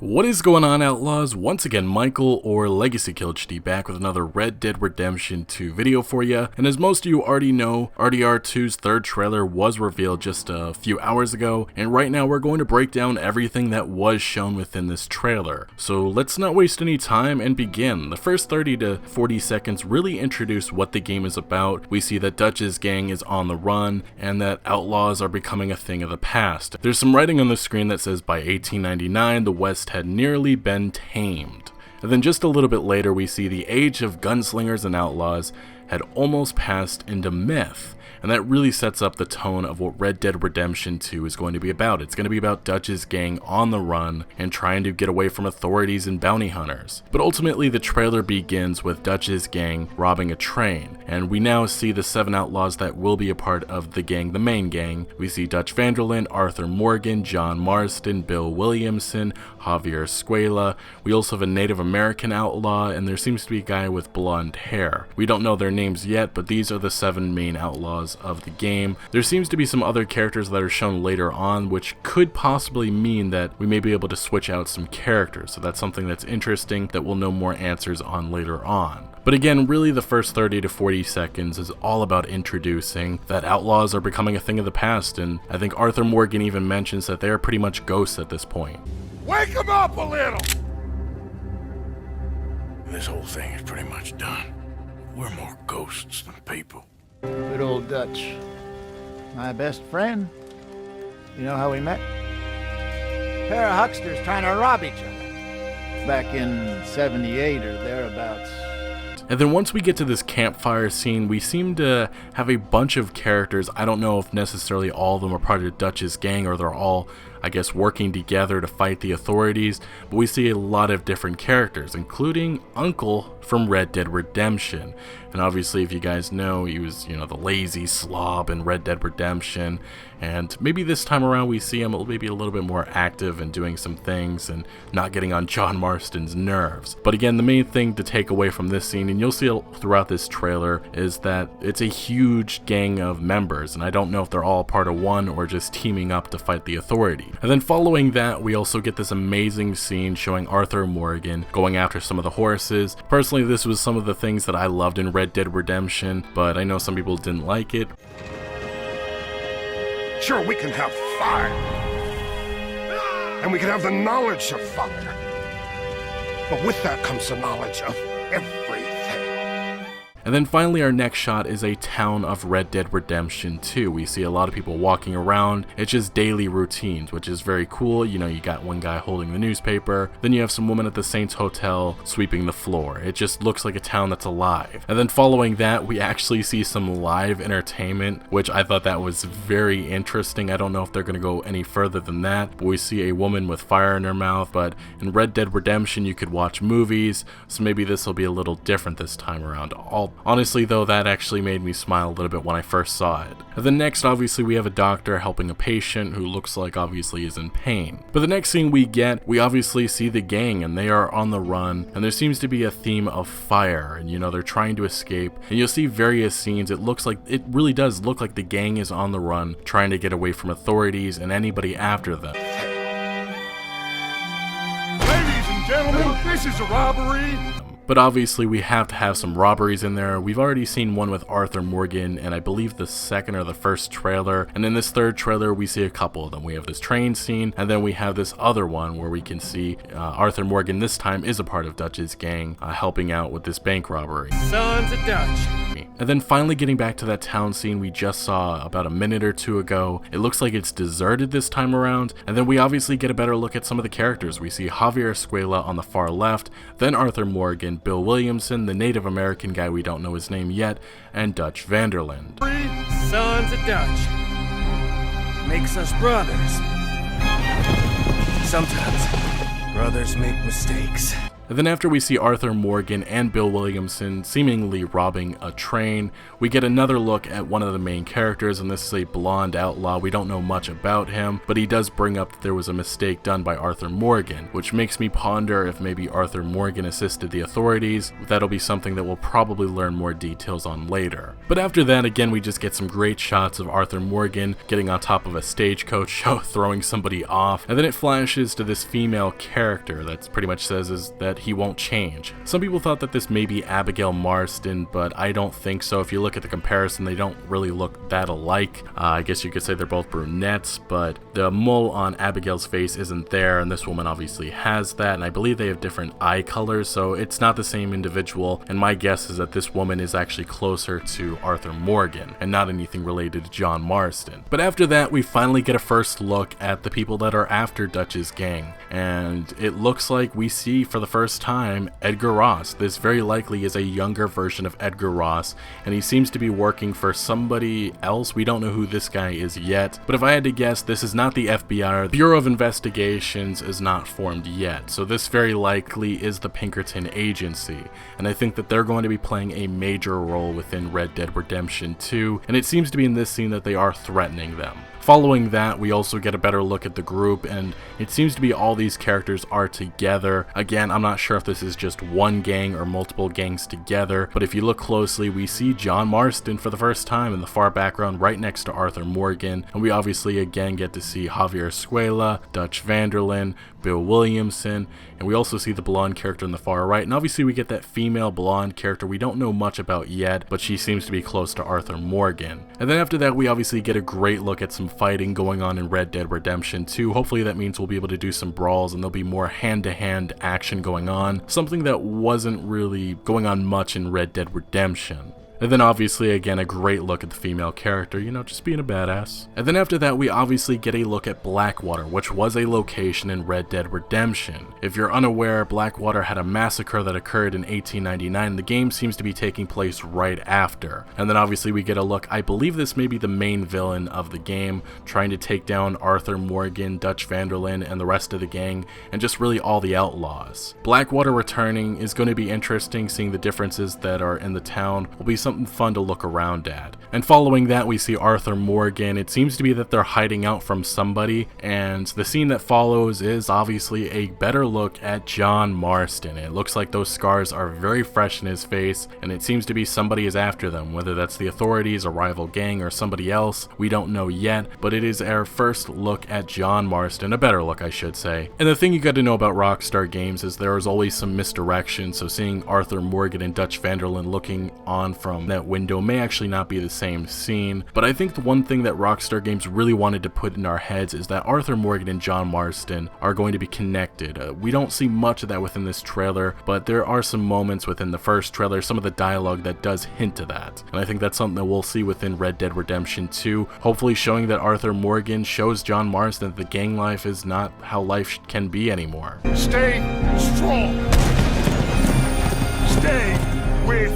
What is going on, Outlaws? Once again, Michael or Legacy Kill HD back with another Red Dead Redemption 2 video for you. And as most of you already know, RDR2's third trailer was revealed just a few hours ago, and right now we're going to break down everything that was shown within this trailer. So let's not waste any time and begin. The first 30 to 40 seconds really introduce what the game is about. We see that Dutch's gang is on the run, and that outlaws are becoming a thing of the past. There's some writing on the screen that says by 1899, the West had nearly been tamed. And then just a little bit later we see the age of gunslingers and outlaws had almost passed into myth. And that really sets up the tone of what Red Dead Redemption 2 is going to be about. It's going to be about Dutch's gang on the run and trying to get away from authorities and bounty hunters. But ultimately the trailer begins with Dutch's gang robbing a train, and we now see the 7 outlaws that will be a part of the gang, the main gang. We see Dutch van der Linde, Arthur Morgan, John Marston, Bill Williamson, Javier Escuela. We also have a Native American outlaw, and there seems to be a guy with blonde hair. We don't know their names yet, but these are the 7 main outlaws of the game. There seems to be some other characters that are shown later on, which could possibly mean that we may be able to switch out some characters, so that's something that's interesting that we'll know more answers on later on. But again, really the first 30 to 40 seconds is all about introducing that outlaws are becoming a thing of the past, and I think Arthur Morgan even mentions that they are pretty much ghosts at this point. Wake them up a little! This whole thing is pretty much done. We're more ghosts than people. Good old Dutch. My best friend. You know how we met? Pair of hucksters trying to rob each other. Back in 78 or thereabouts. And then once we get to this campfire scene, we seem to have a bunch of characters. I don't know if necessarily all of them are part of Dutch's gang or they're all, I guess, working together to fight the authorities, but we see a lot of different characters, including Uncle from Red Dead Redemption. And obviously, if you guys know, he was, the lazy slob in Red Dead Redemption, and maybe this time around we see him maybe a little bit more active and doing some things and not getting on John Marston's nerves. But again, the main thing to take away from this scene, and you'll see it throughout this trailer, is that it's a huge gang of members, and I don't know if they're all part of one or just teaming up to fight the authorities. And then following that, we also get this amazing scene showing Arthur Morgan going after some of the horses. Personally, this was some of the things that I loved in Red Dead Redemption, but I know some people didn't like it. Sure, we can have fire. And we can have the knowledge of fire. But with that comes the knowledge of everything. And then finally our next shot is a town of Red Dead Redemption 2. We see a lot of people walking around. It's just daily routines, which is very cool. You got one guy holding the newspaper, then you have some woman at the Saints Hotel sweeping the floor. It just looks like a town that's alive. And then following that, we actually see some live entertainment, which I thought that was very interesting. I don't know if they're going to go any further than that, but we see a woman with fire in her mouth. But in Red Dead Redemption, you could watch movies, so maybe this will be a little different this time around. Honestly though, that actually made me smile a little bit when I first saw it. And then next, obviously, we have a doctor helping a patient who looks like obviously is in pain. But the next scene we obviously see the gang, and they are on the run, and there seems to be a theme of fire, and they're trying to escape, and you'll see various scenes. It really does look like the gang is on the run, trying to get away from authorities and anybody after them. Ladies and gentlemen, this is a robbery. But obviously we have to have some robberies in there. We've already seen one with Arthur Morgan, and I believe the second or the first trailer. And in this third trailer, we see a couple of them. We have this train scene, and then we have this other one where we can see Arthur Morgan this time is a part of Dutch's gang, helping out with this bank robbery. Sons of Dutch. And then finally getting back to that town scene we just saw about a minute or two ago. It looks like it's deserted this time around, and then we obviously get a better look at some of the characters. We see Javier Escuela on the far left, then Arthur Morgan, Bill Williamson, the Native American guy we don't know his name yet, and Dutch van der Linde. Sons of Dutch. Makes us brothers. Sometimes brothers make mistakes. And then after we see Arthur Morgan and Bill Williamson seemingly robbing a train, we get another look at one of the main characters, and this is a blonde outlaw. We don't know much about him, but he does bring up that there was a mistake done by Arthur Morgan, which makes me ponder if maybe Arthur Morgan assisted the authorities. That'll be something that we'll probably learn more details on later. But after that, again, we just get some great shots of Arthur Morgan getting on top of a stagecoach show, throwing somebody off, and then it flashes to this female character that pretty much says is that he won't change. Some people thought that this may be Abigail Marston, but I don't think so. If you look at the comparison, they don't really look that alike. I guess you could say they're both brunettes, but the mole on Abigail's face isn't there, and this woman obviously has that, and I believe they have different eye colors, so it's not the same individual, and my guess is that this woman is actually closer to Arthur Morgan, and not anything related to John Marston. But after that, we finally get a first look at the people that are after Dutch's gang, and it looks like we see for the first time Edgar Ross. This very likely is a younger version of Edgar Ross, and he seems to be working for somebody else. We don't know who this guy is yet, but if I had to guess, this is not the FBI. The Bureau of Investigations is not formed yet, so this very likely is the Pinkerton Agency, and I think that they're going to be playing a major role within Red Dead Redemption 2, and it seems to be in this scene that they are threatening them. Following that, we also get a better look at the group, and it seems to be all these characters are together. Again, I'm not sure if this is just one gang or multiple gangs together, but if you look closely, we see John Marston for the first time in the far background right next to Arthur Morgan, and we obviously again get to see Javier Escuela, Dutch Vanderlyn, Bill Williamson, and we also see the blonde character in the far right, and obviously we get that female blonde character we don't know much about yet, but she seems to be close to Arthur Morgan. And then after that, we obviously get a great look at some fighting going on in Red Dead Redemption 2. Hopefully that means we'll be able to do some brawls and there'll be more hand-to-hand action going on, something that wasn't really going on much in Red Dead Redemption. And then obviously again a great look at the female character, you know, just being a badass. And then after that we obviously get a look at Blackwater, which was a location in Red Dead Redemption. If you're unaware, Blackwater had a massacre that occurred in 1899. The game seems to be taking place right after. And then obviously we get a look, I believe this may be the main villain of the game, trying to take down Arthur Morgan, Dutch Vanderlyn, and the rest of the gang, and just really all the outlaws. Blackwater returning is going to be interesting, seeing the differences that are in the town will be something fun to look around at. And following that we see Arthur Morgan. It seems to be that they're hiding out from somebody, and the scene that follows is obviously a better look at John Marston. It looks like those scars are very fresh in his face, and it seems to be somebody is after them, whether that's the authorities, a rival gang, or somebody else. We don't know yet, but it is our first look at John Marston, a better look I should say. And the thing you got to know about Rockstar Games is there is always some misdirection, so seeing Arthur Morgan and Dutch Vanderlyn looking on from that window may actually not be the same scene, but I think the one thing that Rockstar Games really wanted to put in our heads is that Arthur Morgan and John Marston are going to be connected. We don't see much of that within this trailer, but there are some moments within the first trailer, some of the dialogue that does hint to that, and I think that's something that we'll see within Red Dead Redemption 2, hopefully showing that Arthur Morgan shows John Marston that the gang life is not how life can be anymore. Stay strong. Stay with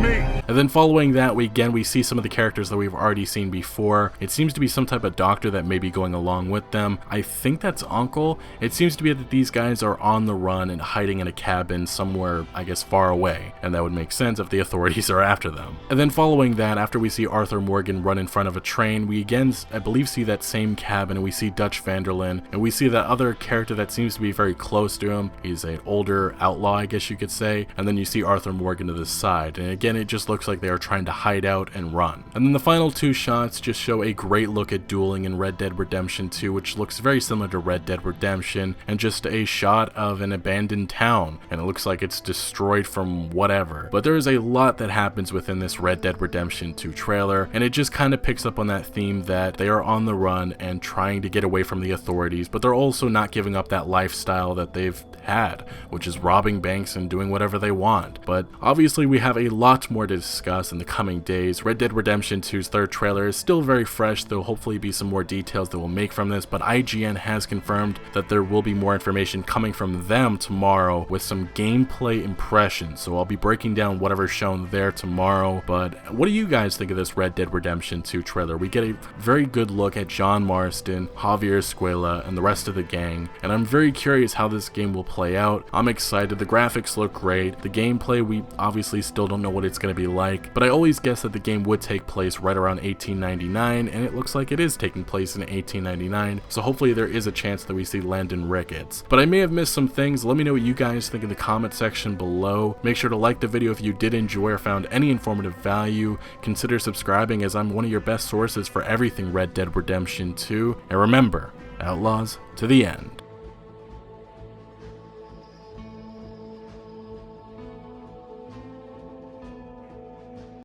me. And then following that, we see some of the characters that we've already seen before. It seems to be some type of doctor that may be going along with them. I think that's Uncle. It seems to be that these guys are on the run and hiding in a cabin somewhere, I guess, far away. And that would make sense if the authorities are after them. And then following that, after we see Arthur Morgan run in front of a train, we again, I believe, see that same cabin, and we see Dutch Vanderlyn, and we see that other character that seems to be very close to him. He's an older outlaw, I guess you could say. And then you see Arthur Morgan to the side. And again, it just looks like they are trying to hide out and run. And then the final two shots just show a great look at dueling in Red Dead Redemption 2, which looks very similar to Red Dead Redemption, and just a shot of an abandoned town, and it looks like it's destroyed from whatever. But there is a lot that happens within this Red Dead Redemption 2 trailer, and it just kind of picks up on that theme that they are on the run and trying to get away from the authorities, but they're also not giving up that lifestyle that they've had, which is robbing banks and doing whatever they want. But obviously we have a lot more to discuss in the coming days. Red Dead Redemption 2's third trailer is still very fresh. There'll hopefully be some more details that we'll make from this, but IGN has confirmed that there will be more information coming from them tomorrow with some gameplay impressions. So I'll be breaking down whatever's shown there tomorrow. But what do you guys think of this Red Dead Redemption 2 trailer? We get a very good look at John Marston, Javier Escuela, and the rest of the gang, and I'm very curious how this game will play out. I'm excited. The graphics look great. The gameplay, we obviously still don't know what it's going to be like, but I always guessed that the game would take place right around 1899, and it looks like it is taking place in 1899, so hopefully there is a chance that we see Landon Ricketts. But I may have missed some things. Let me know what you guys think in the comment section below. Make sure to like the video if you did enjoy or found any informative value. Consider subscribing, as I'm one of your best sources for everything Red Dead Redemption 2, and remember, Outlaws to the end.